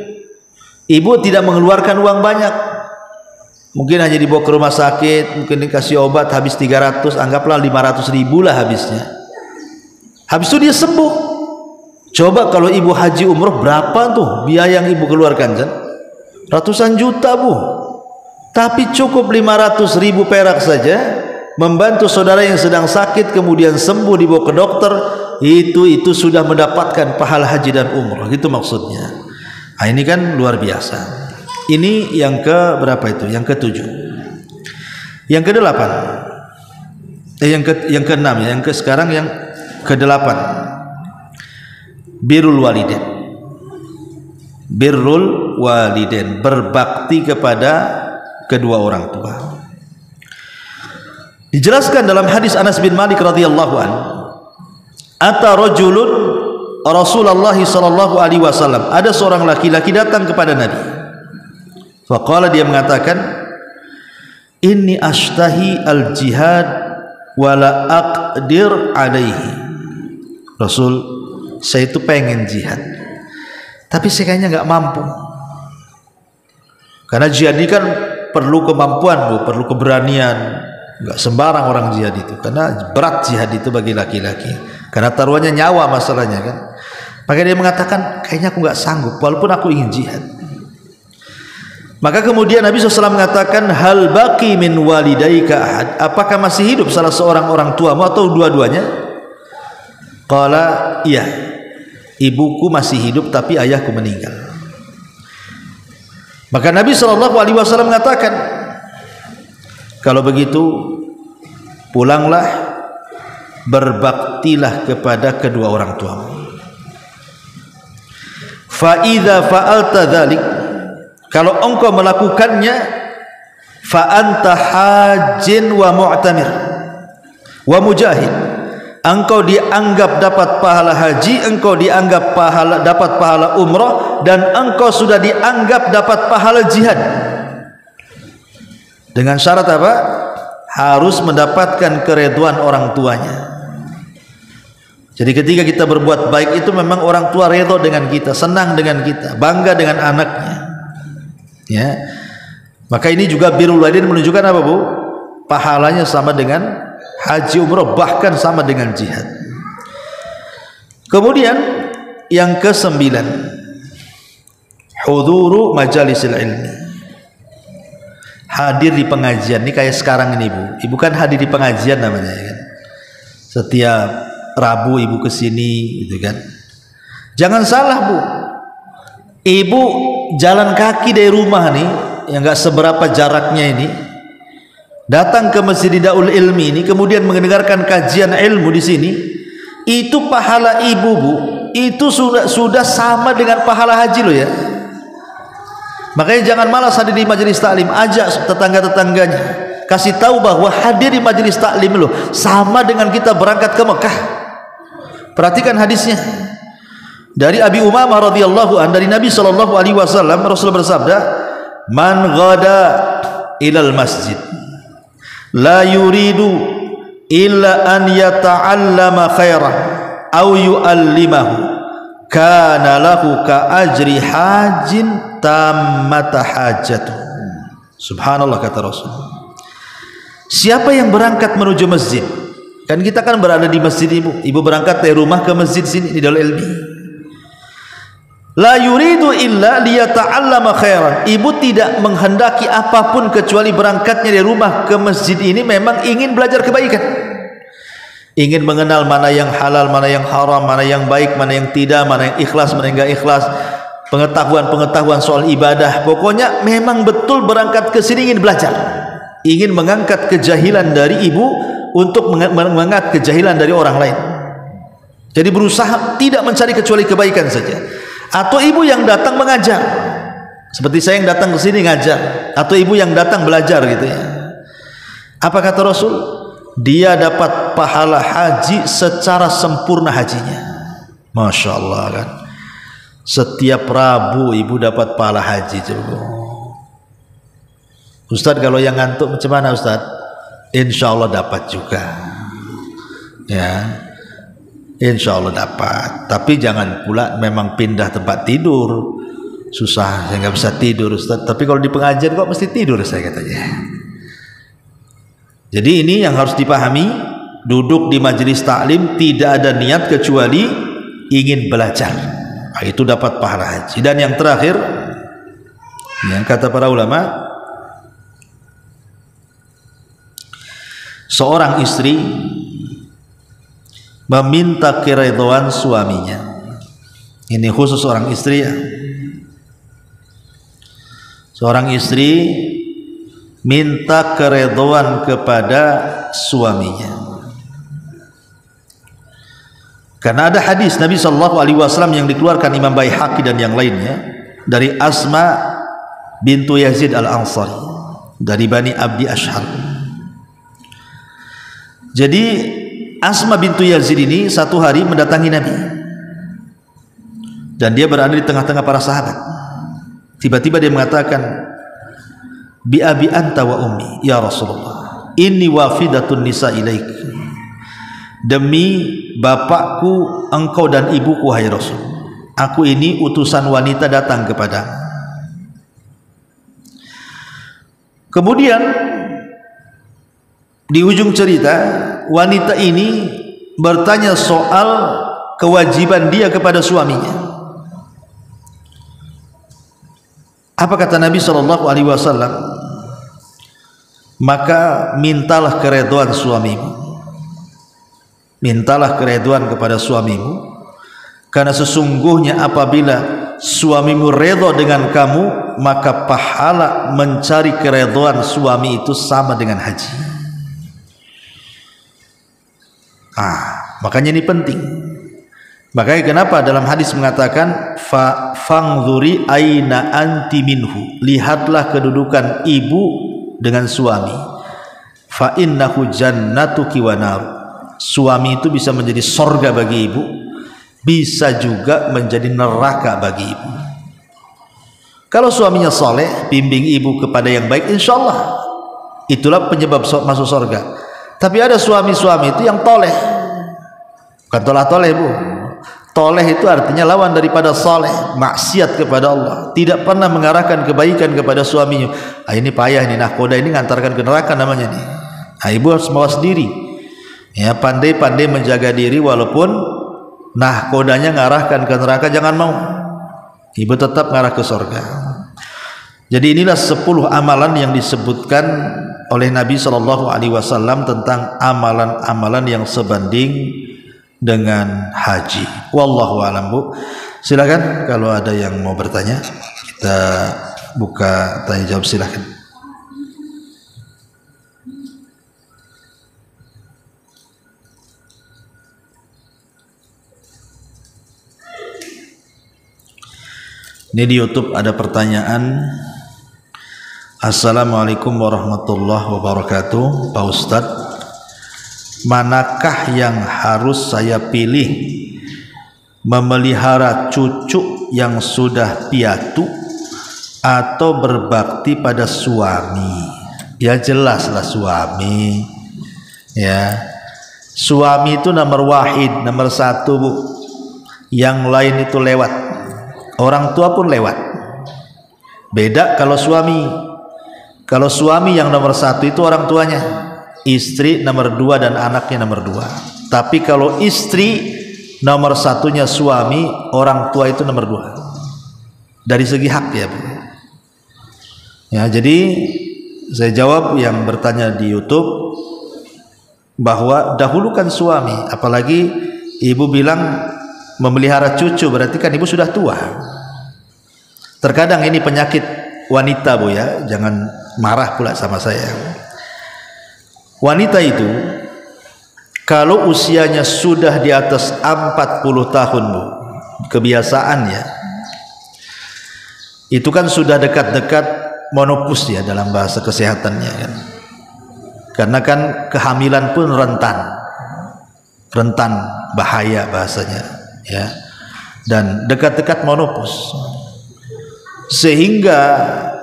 ibu tidak mengeluarkan uang banyak, mungkin hanya dibawa ke rumah sakit, mungkin dikasih obat habis 300, anggaplah 500.000 lah habisnya. Habis itu dia sembuh. Coba kalau ibu haji umroh, berapa tuh biaya yang ibu keluarkan kan? Ratusan juta Bu. Tapi cukup 500.000 perak saja membantu saudara yang sedang sakit kemudian sembuh, dibawa ke dokter, itu sudah mendapatkan pahala haji dan umroh. Gitu maksudnya. Nah, ini kan luar biasa. Ini yang ke berapa itu? Yang ke-7. Yang ke-8. Yang ke-6 ya. Sekarang yang ke-8. Birrul walidain. Birrul walidain, berbakti kepada kedua orang tua. Dijelaskan dalam hadis Anas bin Malik radhiyallahu anhu, ata rajulun Rasulullah sallallahu alaihi wasallam, ada seorang laki-laki datang kepada Nabi. Faqala, dia mengatakan, inni ashtahi al-jihad wala aqdir alaihi. Rasul, saya itu pengen jihad, tapi saya kayaknya nggak mampu. Karena jihad ini kan perlu kemampuan Bu, perlu keberanian. Nggak sembarang orang jihad itu, karena berat jihad itu bagi laki-laki, karena taruhannya nyawa masalahnya kan. Maka dia mengatakan, kayaknya aku nggak sanggup walaupun aku ingin jihad. Maka kemudian Nabi SAW mengatakan, hal baqi min walidaika ahad, apakah masih hidup salah seorang orang tuamu atau dua-duanya? Qala, iya, ibuku masih hidup tapi ayahku meninggal. Maka Nabi SAW mengatakan, kalau begitu pulanglah, berbaktilah kepada kedua orang tuamu. Fa idza fa'alta dzalik, kalau engkau melakukannya, fa anta hajin wa mu'tamir wa mujahid, engkau dianggap dapat pahala haji, engkau dianggap dapat pahala umrah, dan engkau sudah dianggap dapat pahala jihad. Dengan syarat apa? Harus mendapatkan keridhaan orang tuanya. Jadi ketika kita berbuat baik itu memang orang tua redha dengan kita, senang dengan kita, bangga dengan anaknya. Ya. Maka ini juga birrul walidain menunjukkan apa Bu? Pahalanya sama dengan haji umrah, bahkan sama dengan jihad. Kemudian yang ke-9, huduru majalisil ilmi, hadir di pengajian. Ini kayak sekarang ini Bu, ibu kan hadir di pengajian namanya kan. Setiap Rabu ibu kesini gitu kan. Jangan salah Bu, ibu jalan kaki dari rumah nih, yang gak seberapa jaraknya ini, datang ke Masjid Daul Ilmi ini, kemudian mendengarkan kajian ilmu di sini, itu pahala ibu Bu, itu sudah sama dengan pahala haji loh ya. Makanya jangan malas hadir di majelis taklim, ajak tetangga-tetangganya, kasih tahu bahwa hadir di majelis taklim loh sama dengan kita berangkat ke Mekah. Perhatikan hadisnya dari Abi Umamah radhiyallahu an, dari Nabi sallallahu alaihi wasallam, Rasul bersabda, "Man ghada ilal masjid la yuridu illa an yata'allama khairan aw yu'allimahu kana lahu ka ajri hajin tammata hajatu." Subhanallah, kata Rasul. Siapa yang berangkat menuju masjid, kan kita kan berada di masjid, ibu berangkat dari rumah ke masjid sini di Darul Ilmi, la yuridu illa liyata'allama khairan, ibu tidak menghendaki apapun kecuali berangkatnya dari rumah ke masjid ini memang ingin belajar kebaikan, ingin mengenal mana yang halal, mana yang haram, mana yang baik, mana yang tidak, mana yang ikhlas, mana yang enggak ikhlas, pengetahuan soal ibadah. Pokoknya memang betul berangkat ke sini ingin belajar, ingin mengangkat kejahilan dari ibu untuk mengangkat kejahilan dari orang lain. Jadi berusaha tidak mencari kecuali kebaikan saja. Atau ibu yang datang mengajar, seperti saya yang datang ke sini ngajar, atau ibu yang datang belajar gitu ya. Apa kata Rasul? Dia dapat pahala haji secara sempurna hajinya. Masya Allah kan. Setiap Rabu ibu dapat pahala haji coba. Ustadz, kalau yang ngantuk macam mana Ustadz? Insya Allah dapat juga ya, insya Allah dapat. Tapi jangan pula memang pindah tempat tidur, susah, saya nggak bisa tidur Ustadz. Tapi kalau di pengajian kok mesti tidur saya katanya. Jadi ini yang harus dipahami, duduk di majelis taklim tidak ada niat kecuali ingin belajar, nah, itu dapat pahala haji. Dan yang terakhir, yang kata para ulama, seorang istri meminta keridhaan suaminya. Ini khusus seorang istri ya. Seorang istri minta keridhaan kepada suaminya. Karena ada hadis Nabi sallallahu alaihi wasallam yang dikeluarkan Imam Baihaqi dan yang lainnya dari Asma bintu Yazid Al-Ansari dari Bani Abdi Ashhal. Jadi Asma bintu Yazid ini satu hari mendatangi Nabi dan dia berada di tengah-tengah para sahabat. Tiba-tiba dia mengatakan, bi abi anta wa ummi ya Rasulullah, inni wafidatun nisa ilaik, demi bapakku, engkau dan ibuku hai Rasul, aku ini utusan wanita datang kepadamu. Kemudian di ujung cerita, wanita ini bertanya soal kewajiban dia kepada suaminya. Apa kata Nabi SAW? Maka mintalah keridhaan suamimu, mintalah keridhaan kepada suamimu, karena sesungguhnya apabila suamimu redha dengan kamu, maka pahala mencari keridhaan suami itu sama dengan haji. Makanya ini penting. Makanya kenapa dalam hadis mengatakan fangzuri aina anti minhu, lihatlah kedudukan ibu dengan suami. Fa innahu jannatuki wa nar, suami itu bisa menjadi sorga bagi ibu, bisa juga menjadi neraka bagi ibu. Kalau suaminya soleh, bimbing ibu kepada yang baik, insya Allah itulah penyebab masuk sorga. Tapi ada suami-suami itu yang toleh, bukan toleh bu. Toleh itu artinya lawan daripada soleh, maksiat kepada Allah, tidak pernah mengarahkan kebaikan kepada suaminya. Ini payah, ini nahkoda ini ngantarkan ke neraka namanya nih. Ibu harus mawas diri, ya, pandai-pandai menjaga diri, walaupun nahkodanya ngarahkan ke neraka, jangan mau. Ibu tetap ngarah ke surga. Jadi inilah 10 amalan yang disebutkan oleh Nabi SAW tentang amalan-amalan yang sebanding dengan haji. Wallahu a'lam bu. Silakan kalau ada yang mau bertanya, kita buka tanya jawab, silakan. Ini di YouTube ada pertanyaan. Assalamualaikum warahmatullahi wabarakatuh. Pak Ustadz, manakah yang harus saya pilih, memelihara cucu yang sudah piatu atau berbakti pada suami? Ya jelaslah suami, ya suami itu nomor wahid, nomor satu bu. Yang lain itu lewat, orang tua pun lewat. Beda kalau suami. Kalau suami yang nomor satu itu orang tuanya, istri nomor dua dan anaknya nomor dua. Tapi kalau istri nomor satunya suami, orang tua itu nomor dua dari segi hak ya bu. Ya jadi saya jawab yang bertanya di YouTube bahwa dahulukan suami, apalagi ibu bilang memelihara cucu, berarti kan ibu sudah tua. Terkadang ini penyakit wanita bu ya, jangan marah pula sama saya. Wanita itu kalau usianya sudah di atas 40 tahun bu, kebiasaannya itu kan sudah dekat-dekat menopause ya dalam bahasa kesehatannya kan. Karena kan kehamilan pun rentan bahaya bahasanya ya, dan dekat-dekat menopause, sehingga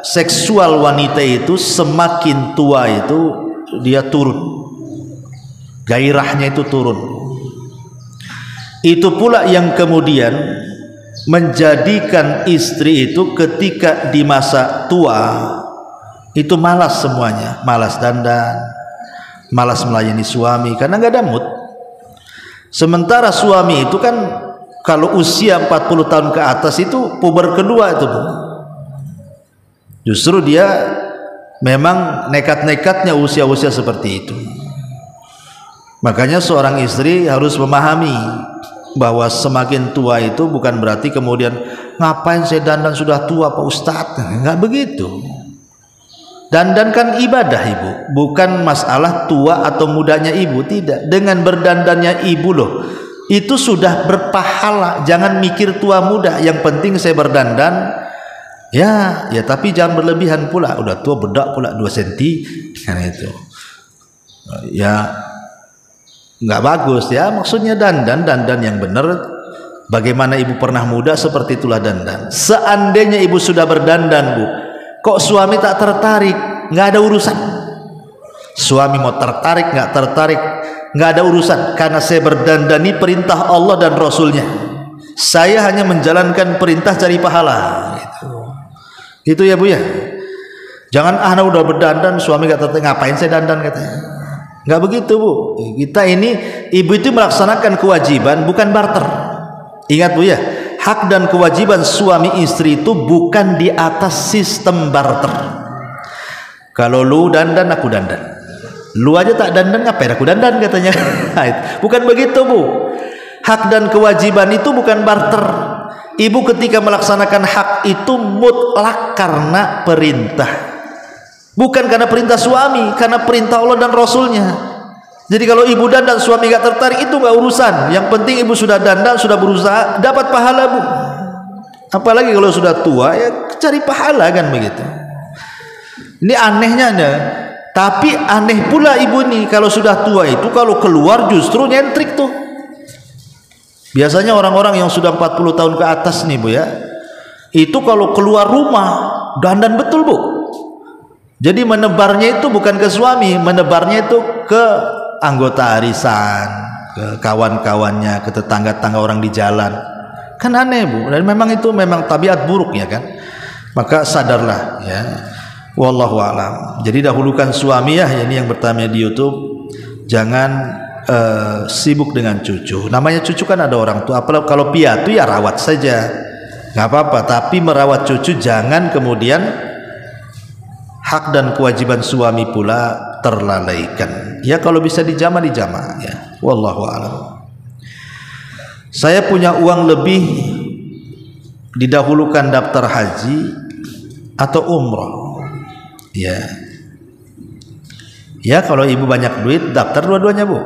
seksual wanita itu semakin tua itu dia turun, gairahnya itu turun. Itu pula yang kemudian menjadikan istri itu ketika di masa tua itu malas semuanya, malas dandan, malas melayani suami karena nggak ada mood. Sementara suami itu kan kalau usia 40 tahun ke atas itu puber kedua itu bu. Justru dia memang nekat-nekatnya usia-usia seperti itu. Makanya seorang istri harus memahami bahwa semakin tua itu bukan berarti kemudian ngapain saya dandan sudah tua Pak Ustadz. Enggak begitu. Dandan kan ibadah ibu, bukan masalah tua atau mudanya ibu, tidak. Dengan berdandannya ibu loh, itu sudah berpahala. Jangan mikir tua muda, yang penting saya berdandan. Ya tapi jangan berlebihan pula, udah tua bedak pula 2 cm kan itu. Ya nggak bagus ya, maksudnya dandan yang benar. Bagaimana ibu pernah muda seperti itulah dandan. Seandainya ibu sudah berdandan bu, kok suami tak tertarik, nggak ada urusan. Suami mau tertarik nggak tertarik nggak ada urusan, karena saya berdandani perintah Allah dan Rasulnya. Saya hanya menjalankan perintah cari pahala gitu. Itu ya bu ya. Jangan anak udah berdandan suami gak tertarik, ngapain saya dandan katanya. Nggak begitu bu. Kita ini ibu itu melaksanakan kewajiban bukan barter. Ingat bu ya, hak dan kewajiban suami istri itu bukan di atas sistem barter. Kalau lu dandan aku dandan, lu aja tak dandan ngapain aku dandan katanya. Bukan begitu bu. Hak dan kewajiban itu bukan barter. Ibu ketika melaksanakan hak itu mutlak karena perintah, bukan karena perintah suami, karena perintah Allah dan Rasulnya. Jadi kalau ibu dandan suami gak tertarik itu gak urusan. Yang penting ibu sudah dandan, sudah berusaha, dapat pahala bu. Apalagi kalau sudah tua ya cari pahala kan begitu. Ini anehnya ada. Tapi aneh pula ibu nih, kalau sudah tua itu kalau keluar justru nyentrik tuh. Biasanya orang-orang yang sudah 40 tahun ke atas nih bu ya, itu kalau keluar rumah dandan betul bu. Jadi menebarnya itu bukan ke suami, menebarnya itu ke anggota arisan, ke kawan-kawannya, ke tetangga-tetangga orang di jalan. Kan aneh bu, dan memang itu memang tabiat buruk ya kan. Maka sadarlah ya. Wallahu a'lam. Jadi dahulukan suami ya, ini yang bertanya di YouTube. Jangan sibuk dengan cucu. Namanya cucu kan ada orang tua. Apalagi kalau piatu ya rawat saja, nggak apa-apa. Tapi merawat cucu jangan kemudian hak dan kewajiban suami pula terlalaikan. Ya kalau bisa dijama ya. Wallahu a'lam. Saya punya uang lebih, didahulukan daftar haji atau umroh. Ya kalau ibu banyak duit daftar dua-duanya bu,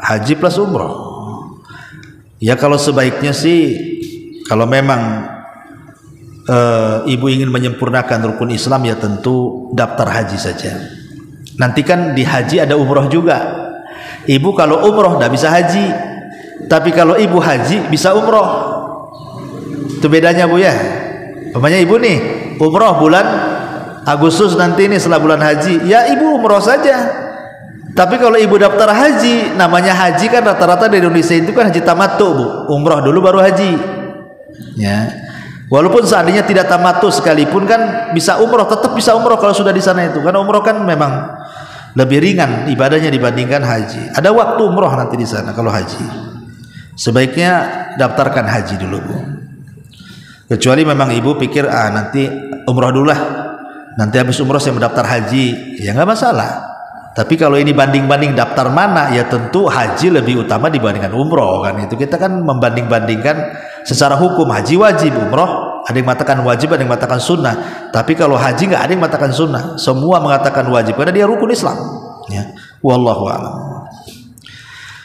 haji plus umroh. Ya kalau sebaiknya sih kalau memang ibu ingin menyempurnakan rukun Islam, ya tentu daftar haji saja. Nanti kan di haji ada umroh juga. Ibu kalau umroh tidak bisa haji, tapi kalau ibu haji bisa umroh. Itu bedanya Bu ya. Umpamanya ibu nih umroh bulan Agustus nanti nih setelah bulan haji, ya ibu umroh saja. Tapi kalau ibu daftar haji, namanya haji kan rata-rata di Indonesia itu kan haji tamattu Bu, umroh dulu baru haji. Ya, walaupun seandainya tidak tamattu sekalipun kan bisa umroh, tetap bisa umroh kalau sudah di sana itu. Karena umroh kan memang lebih ringan ibadahnya dibandingkan haji. Ada waktu umroh nanti di sana kalau haji. Sebaiknya daftarkan haji dulu Bu. Kecuali memang ibu pikir nanti umroh dulu lah, nanti habis umroh saya mendaftar haji, ya nggak masalah. Tapi kalau ini banding-banding daftar mana, ya tentu haji lebih utama dibandingkan umroh kan. Itu kita kan membanding-bandingkan secara hukum, haji wajib, umroh ada yang mengatakan wajib, ada yang mengatakan sunnah. Tapi kalau haji nggak ada yang mengatakan sunnah, semua mengatakan wajib karena dia rukun Islam. Ya, wallahu a'lam.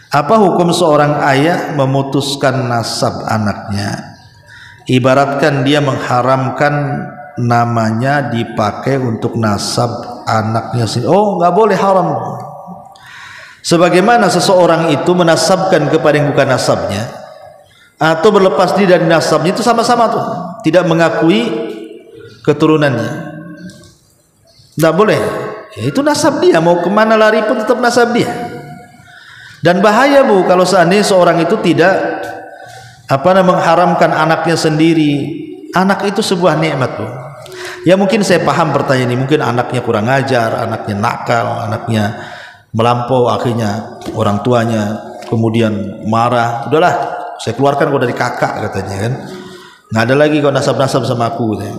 Apa hukum seorang ayah memutuskan nasab anaknya? Ibaratkan dia mengharamkan namanya dipakai untuk nasab anaknya sendiri. Oh, nggak boleh, haram. Sebagaimana seseorang itu menasabkan kepada yang bukan nasabnya atau berlepas diri dari nasabnya, itu sama-sama tuh, tidak mengakui keturunannya. Nggak boleh. Ya, itu nasab dia, mau kemana lari pun tetap nasab dia. Dan bahaya Bu kalau seandainya seorang itu tidak mengharamkan anaknya sendiri. Anak itu sebuah nikmat Bu. Ya mungkin saya paham pertanyaan ini, mungkin anaknya kurang ajar, anaknya nakal, anaknya melampau, akhirnya orang tuanya kemudian marah, udahlah saya keluarkan kau dari kakak katanya kan, nggak ada lagi kau nasab-nasab sama aku gitu.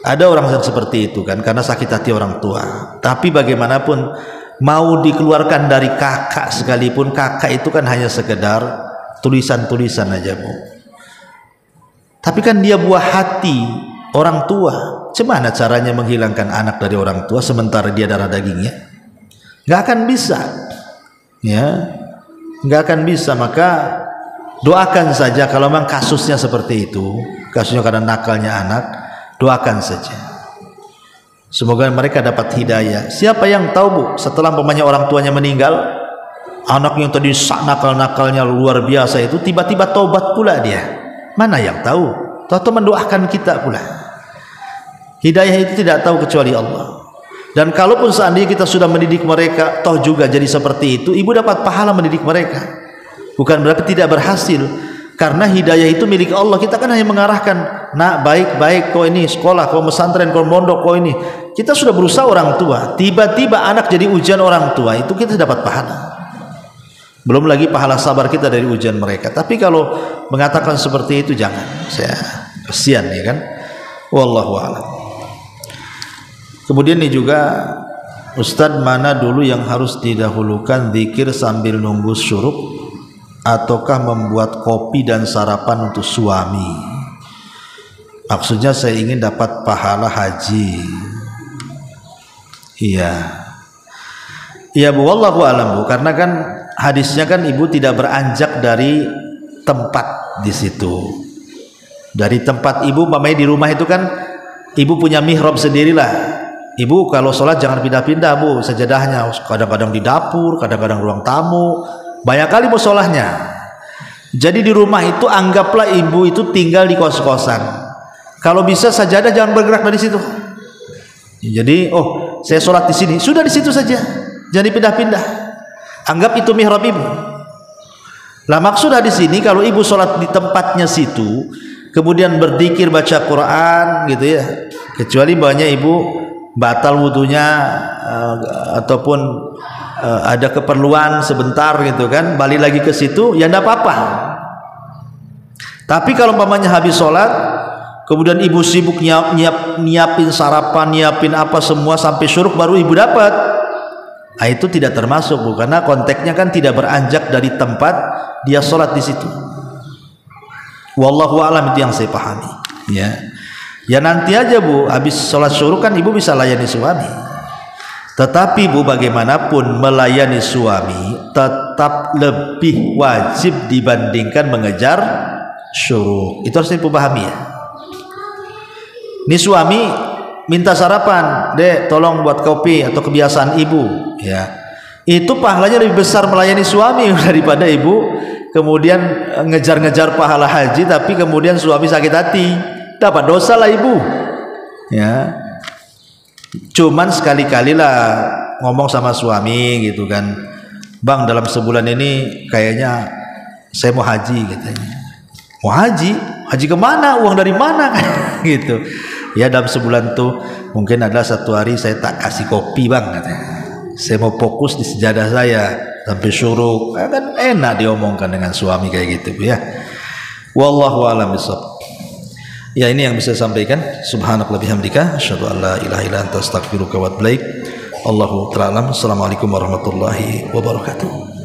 Ada orang yang seperti itu kan karena sakit hati orang tua. Tapi bagaimanapun mau dikeluarkan dari kakak sekalipun, kakak itu kan hanya sekedar tulisan-tulisan aja Bu. Tapi kan dia buah hati orang tua. Gimana caranya menghilangkan anak dari orang tua sementara dia darah dagingnya? Nggak akan bisa. Ya, nggak akan bisa. Maka doakan saja kalau memang kasusnya seperti itu, kasusnya karena nakalnya anak, doakan saja. Semoga mereka dapat hidayah. Siapa yang tahu Bu, setelah umpamanya orang tuanya meninggal, anak yang tadi nakal-nakalnya luar biasa itu tiba-tiba taubat pula dia. Mana yang tahu? Tahu mendoakan kita pula. Hidayah itu tidak tahu kecuali Allah. Dan kalaupun seandainya kita sudah mendidik mereka, toh juga jadi seperti itu, ibu dapat pahala mendidik mereka. Bukan berarti tidak berhasil, karena hidayah itu milik Allah. Kita kan hanya mengarahkan, nak baik-baik, kau ini sekolah, kau pesantren, kau mondok, kau ini. Kita sudah berusaha orang tua. Tiba-tiba anak jadi ujian orang tua, itu kita dapat pahala. Belum lagi pahala sabar kita dari ujian mereka. Tapi kalau mengatakan seperti itu jangan, saya kasihan ya kan. Wallahu a'lam. Kemudian ini juga, Ustadz, mana dulu yang harus didahulukan, zikir sambil nunggu syuruk ataukah membuat kopi dan sarapan untuk suami? Maksudnya saya ingin dapat pahala haji. Iya. Iya Bu, wallahu a'lam Bu, karena kan hadisnya kan ibu tidak beranjak dari tempat di situ. Dari tempat ibu, umpamanya di rumah itu kan ibu punya mihrab sendirilah. Ibu kalau sholat jangan pindah-pindah Bu, sajadahnya kadang-kadang di dapur, kadang-kadang ruang tamu, banyak kali Bu sholahnya. Jadi di rumah itu anggaplah ibu itu tinggal di kos-kosan. Kalau bisa sajadah jangan bergerak dari situ. Jadi oh saya sholat di sini, sudah di situ saja, jangan dipindah-pindah. Anggap itu mihrab ibu. Lah maksud di sini kalau ibu sholat di tempatnya situ, kemudian berzikir baca Quran gitu ya, kecuali banyak ibu batal wudunya ataupun ada keperluan sebentar gitu kan, balik lagi ke situ, ya enggak apa-apa. Tapi kalau umpamanya habis sholat kemudian ibu sibuk nyiapin sarapan, nyiapin apa semua sampai syuruk baru ibu dapat, nah, itu tidak termasuk Bu, karena konteksnya kan tidak beranjak dari tempat dia sholat di situ. Wallahu a'lam, itu yang saya pahami ya. Ya nanti aja Bu, habis sholat syuruk kan ibu bisa layani suami. Tetapi Bu, bagaimanapun melayani suami tetap lebih wajib dibandingkan mengejar syuruk. Itu harus ibu pahami ya. Ini suami minta sarapan, dek tolong buat kopi, atau kebiasaan ibu, ya itu pahalanya lebih besar melayani suami daripada ibu kemudian ngejar-ngejar pahala haji tapi kemudian suami sakit hati, dapat dosa lah ibu. Ya, cuman sekali-kali lah ngomong sama suami gitu kan, bang dalam sebulan ini kayaknya saya mau haji katanya. Mau haji? Haji kemana? Uang dari mana? Gitu. Ya dalam sebulan tuh mungkin ada satu hari saya tak kasih kopi bang katanya. Saya mau fokus di sejadah saya sampai syuruk. Kan enak diomongkan dengan suami kayak gitu ya. Wallahu a'lam bishawab. Ya ini yang bisa saya sampaikan. Subhanallah bihamdika asyhadu an la ilaha illa anta astaghfiruka wa atubu ilaik. Allahu ta'ala. Assalamualaikum warahmatullahi wabarakatuh.